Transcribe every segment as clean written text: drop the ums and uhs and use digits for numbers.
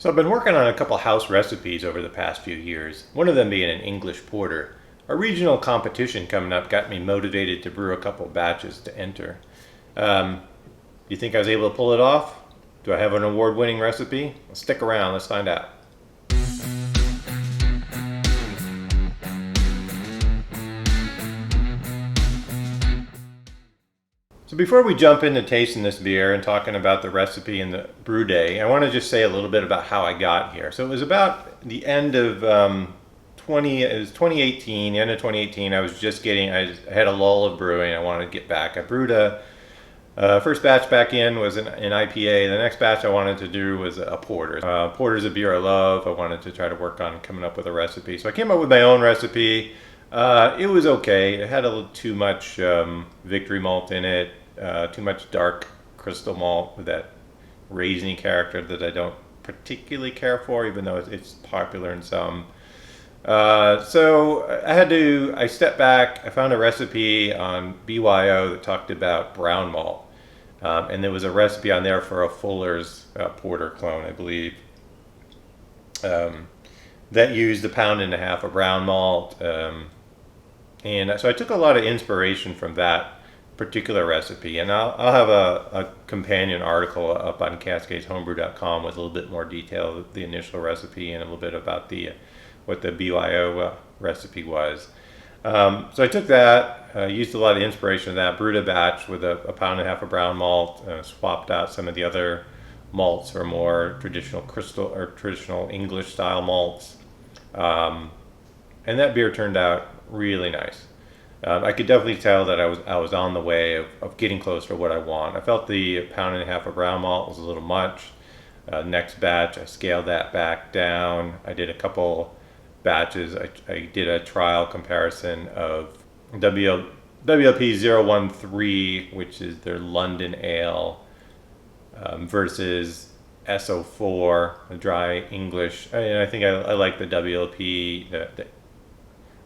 So I've been working on a couple house recipes over the past few years, one of them being an English porter. A regional competition coming up got me motivated to brew a couple batches to enter. You think I was able to pull it off? Do I have an award-winning recipe? Well, stick around, let's find out. So before we jump into tasting this beer and talking about the recipe and the brew day, I want to just say a little bit about how I got here. So it was about the end of 2018, the end of 2018. I had a lull of brewing. I wanted to get back. I brewed first batch back in was an IPA. The next batch I wanted to do was a porter. Porter's a beer I love. I wanted to try to work on coming up with a recipe. So I came up with my own recipe. It was okay. It had a little too much victory malt in it, too much dark crystal malt with that raisiny character that I don't particularly care for, even though it's popular in some. So I stepped back. I found a recipe on BYO that talked about brown malt. And there was a recipe on there for a Fuller's porter clone, I believe, that used 1.5 pounds of brown malt. And so I took a lot of inspiration from that particular recipe, and I'll have a companion article up on cascadeshomebrew.com with a little bit more detail of the initial recipe and a little bit about what the BYO recipe was. So I took that, used a lot of inspiration of that, brewed a batch with 1.5 pounds of brown malt, swapped out some of the other malts for more traditional crystal or traditional English style malts, and that beer turned out really nice. I could definitely tell that I was on the way of getting close to what I want. I felt the 1.5 pounds of brown malt was a little much. Next batch, I scaled that back down. I did a couple batches. I did a trial comparison of WLP 013, which is their London Ale, versus SO4, a dry English. I think I like the WLP, the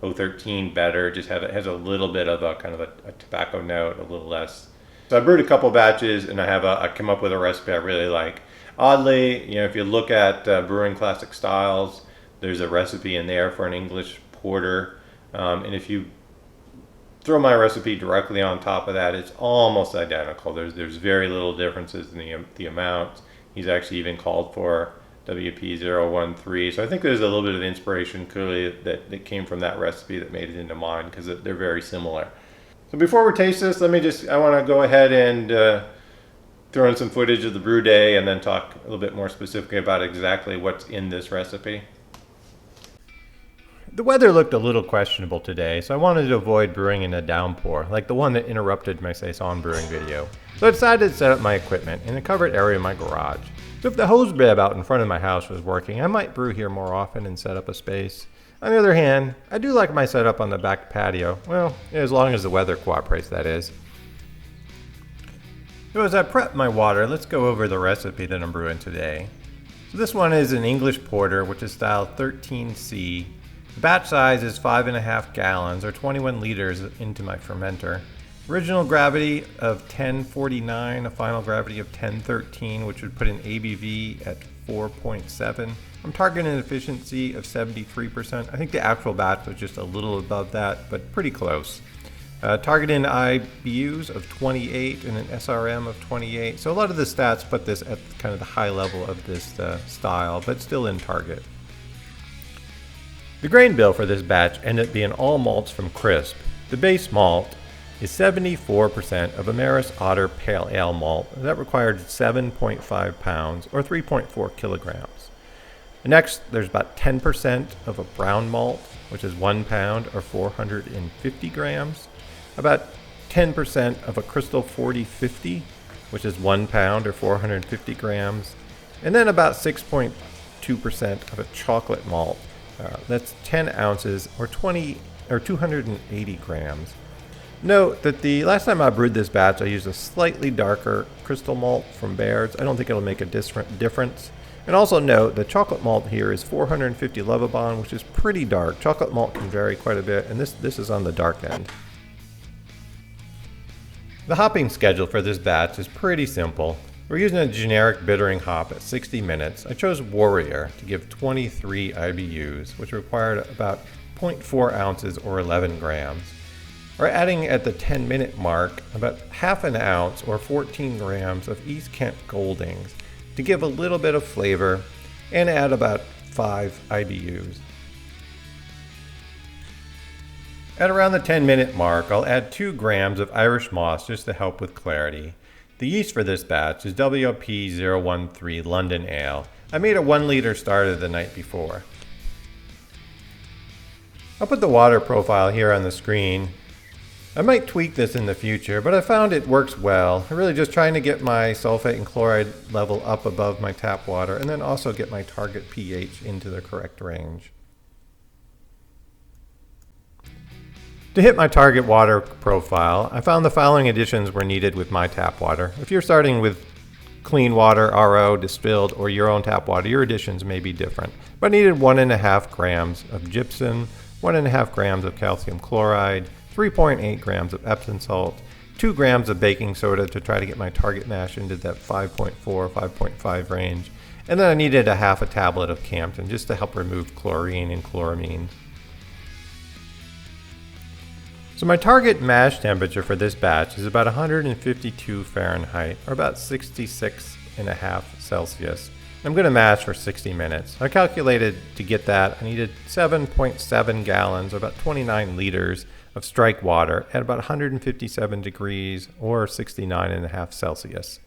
013 better. Just has a little bit of a kind of a tobacco note, a little less. So I brewed a couple batches, and I come up with a recipe I really like. Oddly, if you look at Brewing Classic Styles, there's a recipe in there for an English porter, and if you throw my recipe directly on top of that, it's almost identical. There's very little differences in the amount. He's actually even called for WP 013. So I think there's a little bit of inspiration clearly that came from that recipe that made it into mine, because they're very similar. So before we taste this, I want to go ahead and throw in some footage of the brew day and then talk a little bit more specifically about exactly what's in this recipe. The weather looked a little questionable today, so I wanted to avoid brewing in a downpour, like the one that interrupted my Saison brewing video. So I decided to set up my equipment in a covered area in my garage. So if the hose bib out in front of my house was working, I might brew here more often and set up a space. On the other hand, I do like my setup on the back patio. Well, as long as the weather cooperates, that is. So as I prep my water, let's go over the recipe that I'm brewing today. So this one is an English porter, which is style 13C. The batch size is 5.5 gallons, or 21 liters into my fermenter. Original gravity of 1049, a final gravity of 1013, which would put an ABV at 4.7. I'm targeting an efficiency of 73%. I think the actual batch was just a little above that, but pretty close. Targeting IBUs of 28 and an SRM of 28. So a lot of the stats put this at kind of the high level of this style, but still in target. The grain bill for this batch ended up being all malts from Crisp. The base malt is 74% of Ameris Otter Pale Ale malt. That required 7.5 pounds or 3.4 kilograms. Next, there's about 10% of a brown malt, which is 1 pound or 450 grams. About 10% of a Crystal 4050, which is 1 pound or 450 grams. And then about 6.2% of a chocolate malt. That's 10 ounces or 280 grams. Note that the last time I brewed this batch, I used a slightly darker crystal malt from Baird's. I don't think it'll make a difference. And also note the chocolate malt here is 450 Lovibond, which is pretty dark. Chocolate malt can vary quite a bit, and this is on the dark end. The hopping schedule for this batch is pretty simple. We're using a generic bittering hop at 60 minutes. I chose Warrior to give 23 IBUs, which required about 0.4 ounces or 11 grams. We're adding at the 10-minute mark about half an ounce or 14 grams of East Kent Goldings to give a little bit of flavor and add about 5 IBUs. At around the 10-minute mark, I'll add 2 grams of Irish moss just to help with clarity. The yeast for this batch is WP013 London Ale. I made a 1 liter starter the night before. I'll put the water profile here on the screen. I might tweak this in the future, but I found it works well. I'm really just trying to get my sulfate and chloride level up above my tap water and then also get my target pH into the correct range. To hit my target water profile, I found the following additions were needed with my tap water. If you're starting with clean water, RO, distilled, or your own tap water, your additions may be different. But I needed 1.5 grams of gypsum, 1.5 grams of calcium chloride, 3.8 grams of Epsom salt, 2 grams of baking soda to try to get my target mash into that 5.4, 5.5 range. And then I needed a half a tablet of Campton just to help remove chlorine and chloramine. So my target mash temperature for this batch is about 152 Fahrenheit or about 66.5 Celsius. I'm going to mash for 60 minutes. I calculated to get that I needed 7.7 gallons or about 29 liters of strike water at about 157 degrees or 69.5 Celsius.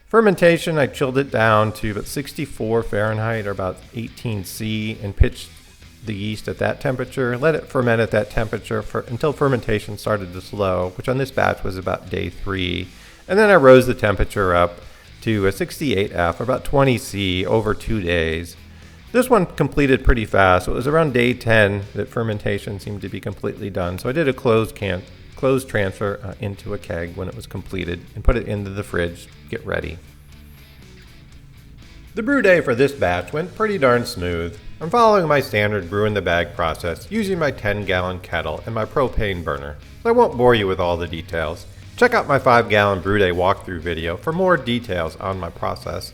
Fermentation, I chilled it down to about 64 Fahrenheit or about 18 C and pitched the yeast at that temperature. Let it ferment at that temperature until fermentation started to slow, which on this batch was about day 3. And then I rose the temperature up to a 68F, about 20 C over 2 days. This one completed pretty fast. It was around day 10 that fermentation seemed to be completely done. So I did a closed transfer into a keg when it was completed and put it into the fridge to get ready. The brew day for this batch went pretty darn smooth. I'm following my standard brew in the bag process using my 10-gallon kettle and my propane burner. So I won't bore you with all the details. Check out my 5-gallon brew day walkthrough video for more details on my process.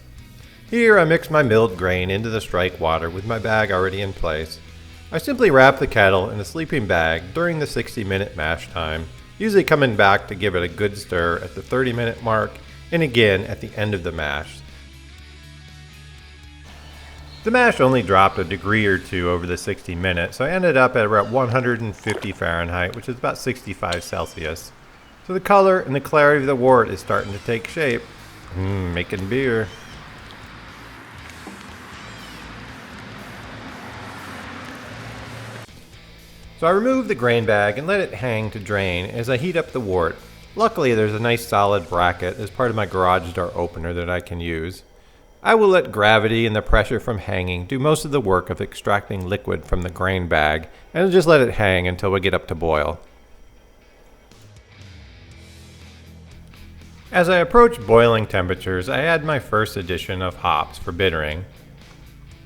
Here I mix my milled grain into the strike water with my bag already in place. I simply wrap the kettle in a sleeping bag during the 60-minute mash time, usually coming back to give it a good stir at the 30-minute mark and again at the end of the mash. The mash only dropped a degree or two over the 60 minutes, so I ended up at about 150 Fahrenheit, which is about 65 Celsius. So the color and the clarity of the wort is starting to take shape. Making beer. So I removed the grain bag and let it hang to drain as I heat up the wort. Luckily there's a nice solid bracket as part of my garage door opener that I can use. I will let gravity and the pressure from hanging do most of the work of extracting liquid from the grain bag, and I'll just let it hang until we get up to boil. As I approach boiling temperatures, I add my first addition of hops for bittering.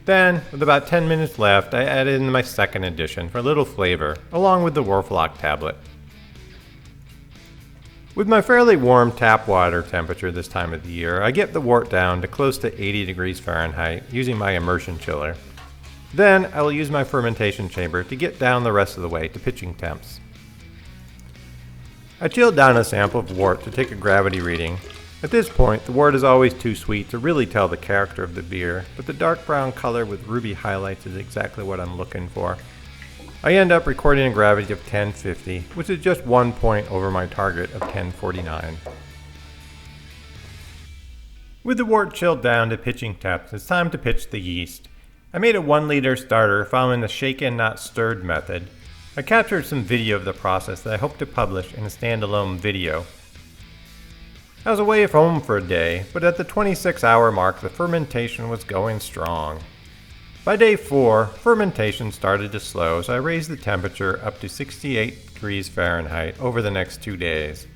Then, with about 10 minutes left, I add in my second addition for a little flavor, along with the Warflock tablet. With my fairly warm tap water temperature this time of the year, I get the wort down to close to 80 degrees Fahrenheit using my immersion chiller. Then I will use my fermentation chamber to get down the rest of the way to pitching temps. I chilled down a sample of wort to take a gravity reading. At this point, the wort is always too sweet to really tell the character of the beer, but the dark brown color with ruby highlights is exactly what I'm looking for. I end up recording a gravity of 1050, which is just 1 point over my target of 1049. With the wort chilled down to pitching temps, it's time to pitch the yeast. I made a 1 liter starter following the shaken not stirred method. I captured some video of the process that I hope to publish in a standalone video. I was away from home for a day, but at the 26-hour mark the fermentation was going strong. By day 4, fermentation started to slow, so I raised the temperature up to 68 degrees Fahrenheit over the next 2 days.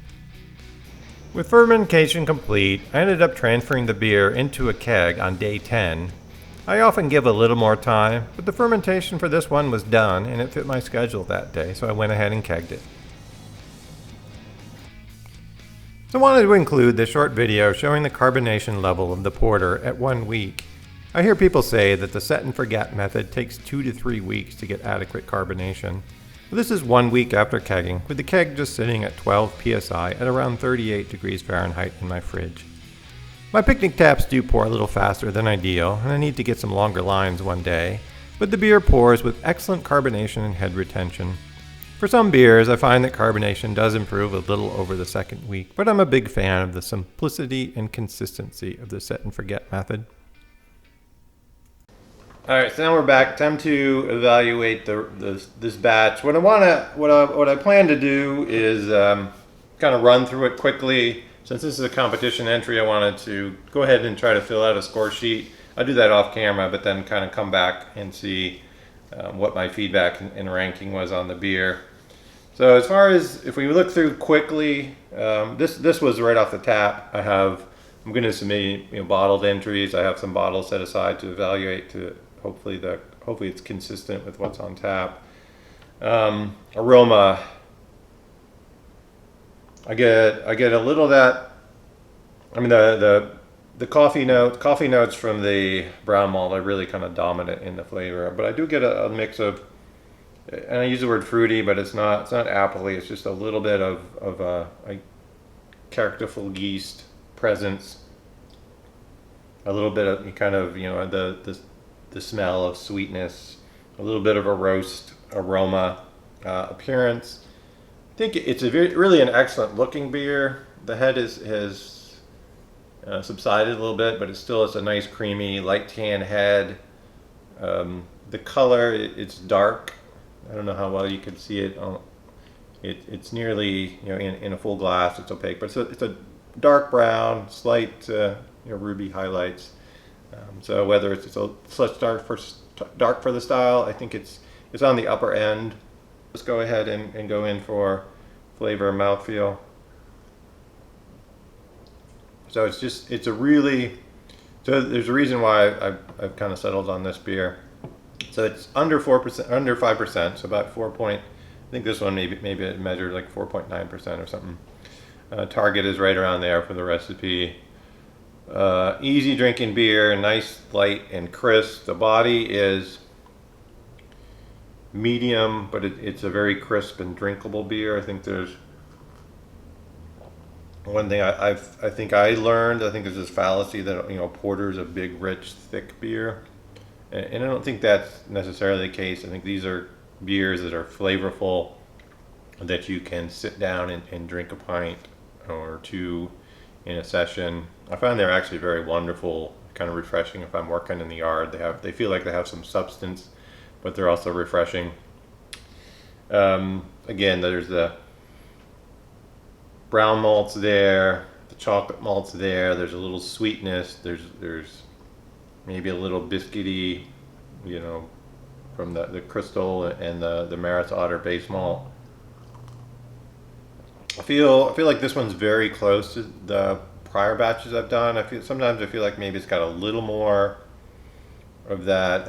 With fermentation complete, I ended up transferring the beer into a keg on day 10. I often give a little more time, but the fermentation for this one was done and it fit my schedule that day, so I went ahead and kegged it. So I wanted to include this short video showing the carbonation level of the porter at 1 week. I hear people say that the set and forget method takes 2 to 3 weeks to get adequate carbonation. Well, this is 1 week after kegging, with the keg just sitting at 12 psi at around 38 degrees Fahrenheit in my fridge. My picnic taps do pour a little faster than ideal, and I need to get some longer lines one day, but the beer pours with excellent carbonation and head retention. For some beers, I find that carbonation does improve a little over the second week, but I'm a big fan of the simplicity and consistency of the set and forget method. All right, so now we're back. Time to evaluate this batch. What I plan to do is kind of run through it quickly. Since this is a competition entry, I wanted to go ahead and try to fill out a score sheet. I'll do that off camera, but then kind of come back and see what my feedback and ranking was on the beer. So as far as if we look through quickly, this was right off the tap. I'm going to submit bottled entries. I have some bottles set aside to evaluate to hopefully it's consistent with what's on tap. Aroma. I get a little of that. I mean the coffee notes from the brown malt are really kind of dominant in the flavor, but I do get a mix of, and I use the word fruity, but it's not appley. It's just a little bit of a characterful yeast presence, a little bit of kind of the smell of sweetness, a little bit of a roast aroma, appearance. I think it's really an excellent looking beer. The head has subsided a little bit, but it's a nice creamy light tan head. The color, it's dark. I don't know how well you can see it. It's nearly in a full glass. It's opaque, but it's a dark brown, slight ruby highlights. So whether it's such dark for the style, I think it's on the upper end. Let's go ahead and go in for flavor and mouthfeel. So there's a reason why I've kind of settled on this beer. So it's under 4%, under 5%, so about 4 point. I think this one maybe it measured like 4.9% or something. Target is right around there for the recipe. Easy drinking beer, nice, light, and crisp. The body is medium, but it's a very crisp and drinkable beer. I think there's one thing I think I learned. I think there's this fallacy that porter is a big, rich, thick beer, and I don't think that's necessarily the case. I think these are beers that are flavorful, that you can sit down and drink a pint or two in a session. I find they're actually very wonderful, kind of refreshing if I'm working in the yard. They feel like they have some substance, but they're also refreshing. Again, there's the brown malts there, the chocolate malts there. There's a little sweetness. There's maybe a little biscuity, from the crystal and the Maris Otter base malt. I feel like this one's very close to the prior batches I've done. Sometimes I feel like maybe it's got a little more of that.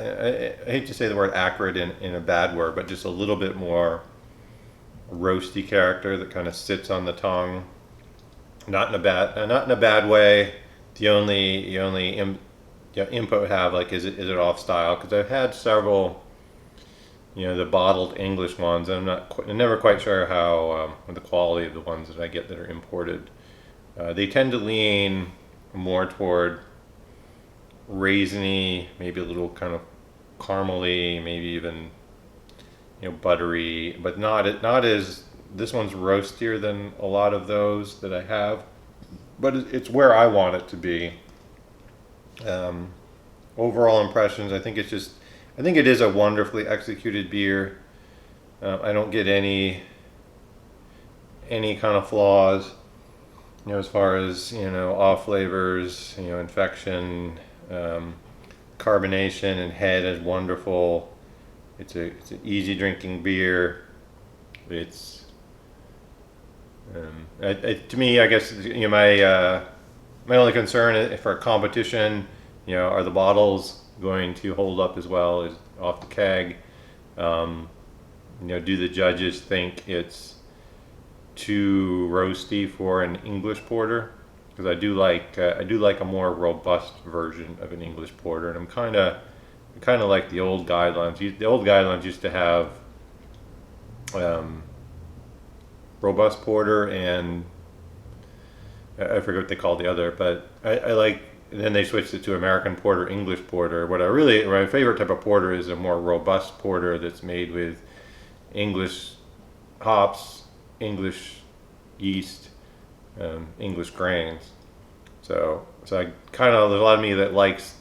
I hate to say the word acrid in a bad word, but just a little bit more roasty character that kind of sits on the tongue. Not in a bad way. The only input I have, like, is it off style? Because I've had several, the bottled English ones, and I'm never quite sure how the quality of the ones that I get that are imported. They tend to lean more toward raisiny, maybe a little kind of caramely, maybe even buttery, but not as, this one's roastier than a lot of those that I have, but it's where I want it to be. Overall impressions, I think it is a wonderfully executed beer. I don't get any kind of flaws, as far as off flavors, infection, carbonation, and head is wonderful. It's an easy drinking beer. It's to me, I guess my only concern for a competition, are the bottles going to hold up as well as off the keg? Do the judges think it's too roasty for an English porter, because I do like a more robust version of an English porter, and I'm kind of like the old guidelines. The old guidelines used to have robust porter, and I forget what they called the other, but I like. And then they switched it to American porter, English porter. My favorite type of porter is a more robust porter that's made with English hops, English yeast, English grains. So I kind of, there's a lot of me that likes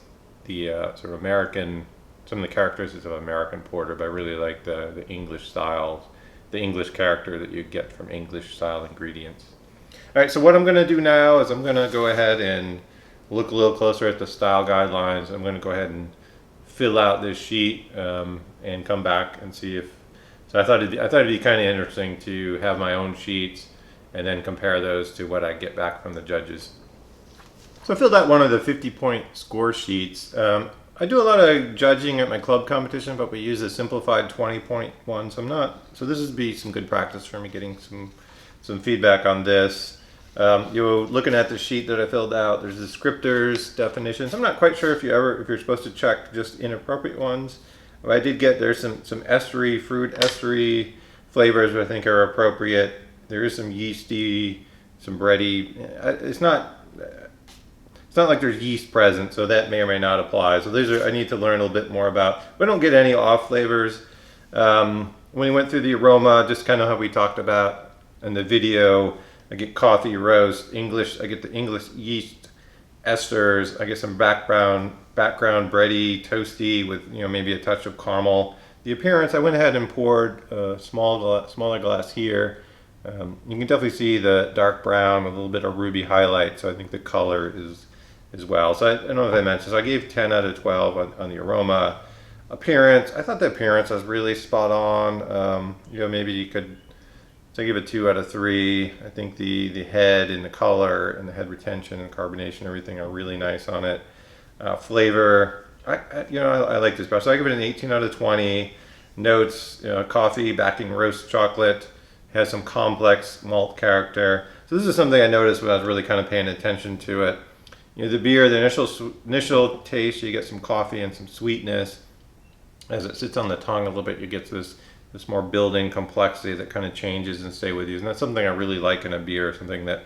the sort of American, some of the characteristics of American porter, but I really like the English styles, the English character that you get from English style ingredients. All right, so what I'm going to do now is I'm going to go ahead and look a little closer at the style guidelines. I'm going to go ahead and fill out this sheet and come back and see if. So I thought it'd be kind of interesting to have my own sheets and then compare those to what I get back from the judges. So I filled out one of the 50-point score sheets. I do a lot of judging at my club competition, but we use a simplified 20-point one. So this would be some good practice for me, getting some feedback on this. You're looking at the sheet that I filled out. There's descriptors, definitions. I'm not quite sure if you're supposed to check just inappropriate ones. But I did get there's some estery, fruit estery flavors that I think are appropriate. There is some yeasty, some bready. It's not like there's yeast present, so that may or may not apply. So I need to learn a little bit more about. But I don't get any off flavors. When we went through the aroma, just kind of how we talked about in the video. I get coffee, roast, English. I get the English yeast esters. I get some background bready, toasty with maybe a touch of caramel. The appearance, I went ahead and poured a smaller glass here. You can definitely see the dark brown with a little bit of ruby highlight. So I think the color is as well. So I don't know if I mentioned. So I gave 10 out of 12 on the aroma. Appearance, I thought the appearance was really spot on. Maybe you could. So I give it 2 out of 3. I think the head and the color and the head retention and carbonation, everything are really nice on it. Flavor, I like this better. So I give it an 18 out of 20. Notes, coffee, backing roast chocolate, has some complex malt character. So this is something I noticed when I was really kind of paying attention to it. The beer, the initial taste, you get some coffee and some sweetness. As it sits on the tongue a little bit, you get this more building complexity that kind of changes and stay with you. And that's something I really like in a beer, something that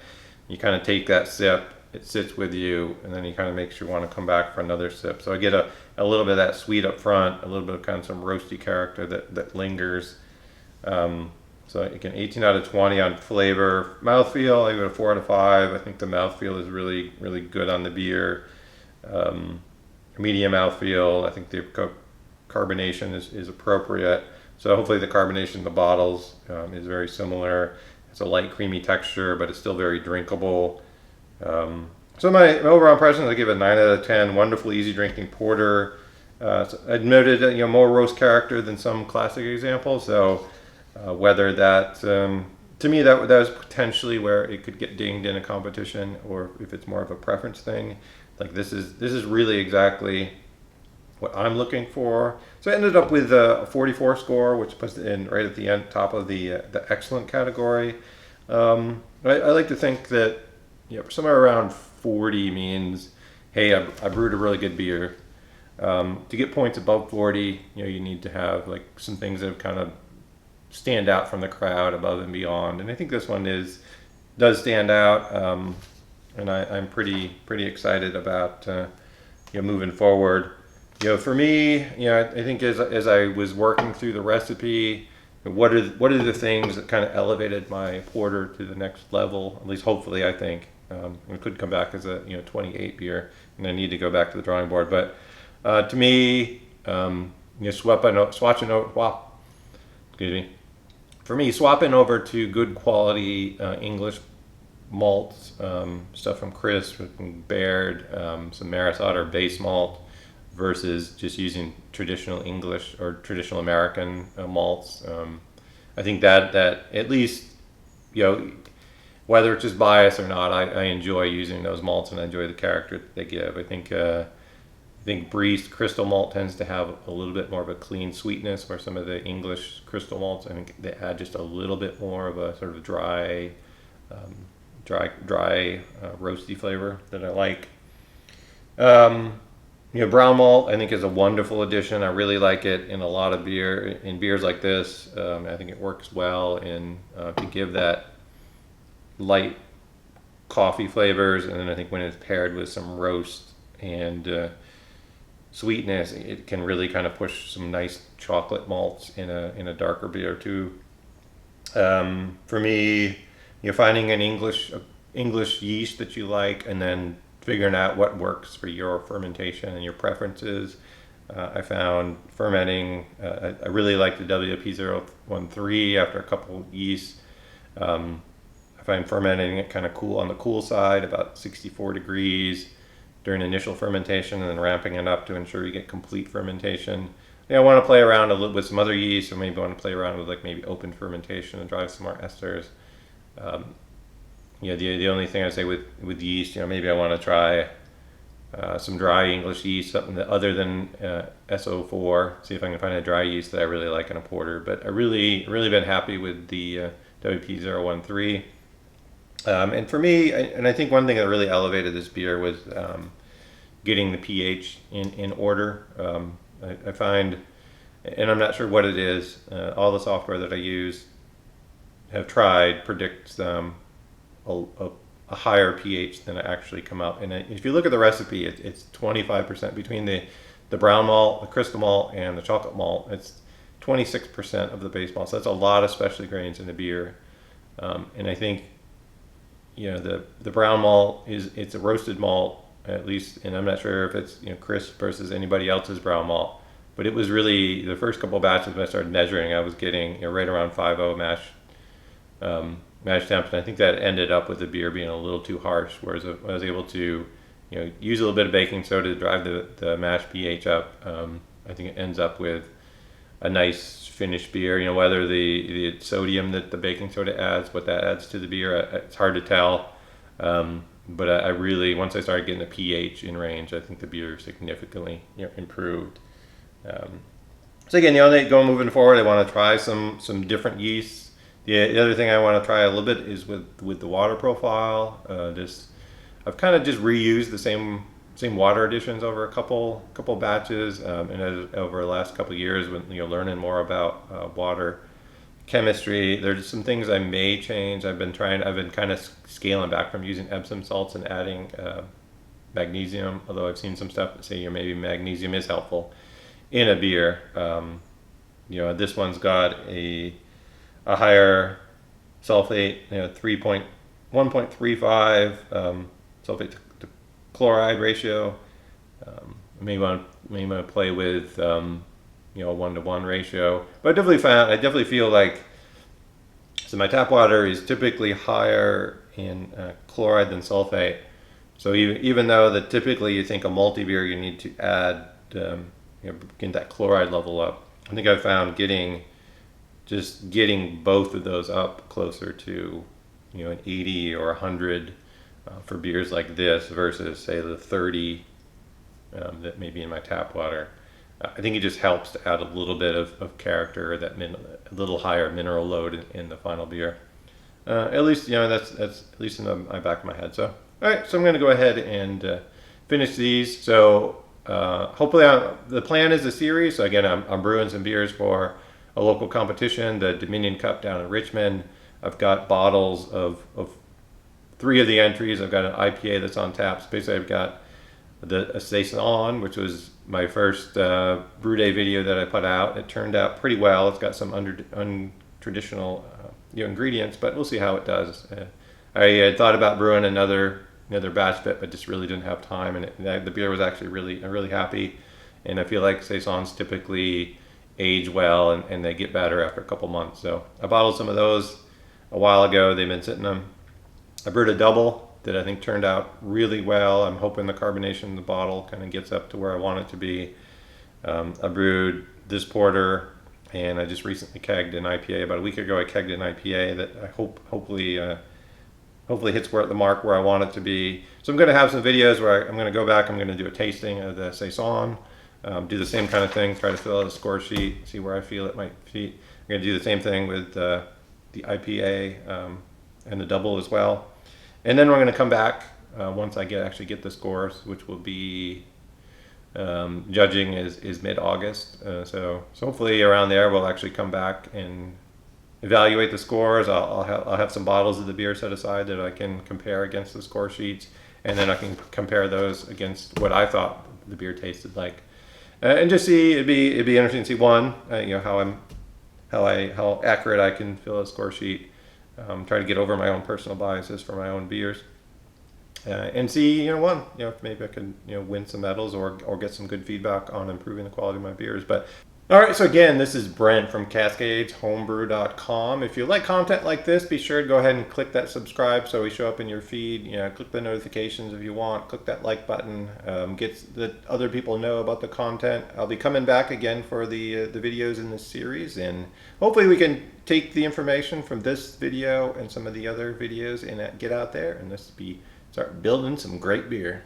you kind of take that sip, it sits with you, and then it kind of makes you want to come back for another sip. So I get a little bit of that sweet up front, a little bit of kind of some roasty character that lingers. So again, 18 out of 20 on flavor. Mouthfeel, I give it a 4 out of 5. I think the mouthfeel is really, really good on the beer. Medium mouthfeel, I think the carbonation is appropriate. So hopefully the carbonation in the bottles is very similar. It's a light creamy texture, but it's still very drinkable. So my overall impressions, I give it 9 out of 10. Wonderful, easy drinking porter. So I noted more roast character than some classic examples. So whether that, to me, that was potentially where it could get dinged in a competition, or if it's more of a preference thing. Like this is really exactly what I'm looking for. So I ended up with a 44 score, which puts it in right at the end, top of the excellent category. I like to think that somewhere around 40 means, hey, I brewed a really good beer. To get points above 40, you need to have like some things that kind of stand out from the crowd, above and beyond. And I think this one does stand out, and I'm pretty excited about moving forward. For me, I think as I was working through the recipe, what are the things that kind of elevated my porter to the next level? At least hopefully, I think it could come back as a 28 beer, and I need to go back to the drawing board. But to me, swapping over to good quality English malts, stuff from Crisp, from Baird, some Maris Otter base malt, versus just using traditional English or traditional American malts. I think that at least, whether it's just bias or not, I enjoy using those malts, and I enjoy the character that they give. I think I think Breeze crystal malt tends to have a little bit more of a clean sweetness, where some of the English crystal malts, I think they add just a little bit more of a sort of dry, roasty flavor that I like. Brown malt I think is a wonderful addition. I really like it in a lot of beers like this. I think it works well in to give that light coffee flavors, and then I think when it's paired with some roast and sweetness, it can really kind of push some nice chocolate malts in a darker beer too. For me, finding an English yeast that you like, and then figuring out what works for your fermentation and your preferences. I found fermenting. I really like the WP013 after a couple yeasts. I find fermenting it kind of cool on the cool side, about 64 degrees during initial fermentation, and then ramping it up to ensure you get complete fermentation. I want to play around a little with some other yeast, or maybe want to play around with like maybe open fermentation and drive some more esters. The only thing I say with yeast, maybe I want to try some dry English yeast, something that other than SO4. See if I can find a dry yeast that I really like in a porter. But I really been happy with the WP013. And for me, I think one thing that really elevated this beer was getting the pH in order. I find, and I'm not sure what it is, all the software that I use have tried predicts a higher pH than I actually come out. And if you look at the recipe, it's 25% between the brown malt, the crystal malt, and the chocolate malt. It's 26% of the base malt. So that's a lot of specialty grains in the beer. And I think the brown malt it's a roasted malt, at least, and I'm not sure if it's Chris versus anybody else's brown malt, but it was really the first couple of batches when I started measuring, I was getting right around 5.0 mash temp, and I think that ended up with the beer being a little too harsh. Whereas I was able to use a little bit of baking soda to drive the mash pH up. I think it ends up with a nice finished beer. Whether the sodium that the baking soda adds, what that adds to the beer, it's hard to tell. But I really, once I started getting the pH in range, I think the beer significantly improved. So again, moving forward, I want to try some different yeasts. The other thing I want to try a little bit is with the water profile. I've kind of just reused the same water additions over a couple batches, and over the last couple of years, when learning more about water chemistry, there's some things I may change. I've been kind of scaling back from using Epsom salts and adding magnesium. Although I've seen some stuff that say maybe magnesium is helpful in a beer. This one's got a higher sulfate, 1.35 sulfate to chloride ratio. Maybe want to play with a 1-to-1 ratio, but I definitely feel like, so my tap water is typically higher in chloride than sulfate. So even though that typically you think a malty beer you need to add get that chloride level up, I think I've found getting both of those up closer to an 80 or 100 for beers like this versus say the 30 that may be in my tap water. I think it just helps to add a little bit of character, a little higher mineral load in the final beer. At least that's at least in my back of my head. So all right, so I'm going to go ahead and finish these. So hopefully the plan is a series. So again, I'm brewing some beers for a local competition, the Dominion Cup down in Richmond. I've got bottles of 3 of the entries. I've got an IPA that's on tap. So basically, I've got a Saison, which was my first brew day video that I put out. It turned out pretty well. It's got some untraditional ingredients, but we'll see how it does. I had thought about brewing another batch of it, but just really didn't have time. And the beer was actually I'm really happy. And I feel like Saisons typically age well and they get better after a couple months. So I bottled some of those a while ago. They've been sitting them. I brewed a double that I think turned out really well. I'm hoping the carbonation in the bottle kind of gets up to where I want it to be. I brewed this porter, and I just recently kegged an IPA. About a week ago, I kegged an IPA that I hopefully hopefully hits where the mark where I want it to be. So I'm going to have some videos where I'm going to go back. I'm going to do a tasting of the saison, do the same kind of thing, try to fill out a score sheet, see where I feel it might fit. I'm going to do the same thing with the IPA and the double as well. And then we're going to come back once I actually get the scores, which will be judging is mid-August. So hopefully around there we'll actually come back and evaluate the scores. I'll have some bottles of the beer set aside that I can compare against the score sheets, and then I can compare those against what I thought the beer tasted like, and just see. It'd be interesting to see how accurate I can fill a score sheet. Try to get over my own personal biases for my own beers, and see if maybe I can win some medals or get some good feedback on improving the quality of my beers. But all right, so again, this is Brent from CascadesHomebrew.com. If you like content like this, be sure to go ahead and click that subscribe so we show up in your feed. Click the notifications if you want. Click that like button. Get the other people know about the content. I'll be coming back again for the videos in this series, and hopefully we can take the information from this video and some of the other videos and get out there and start building some great beer.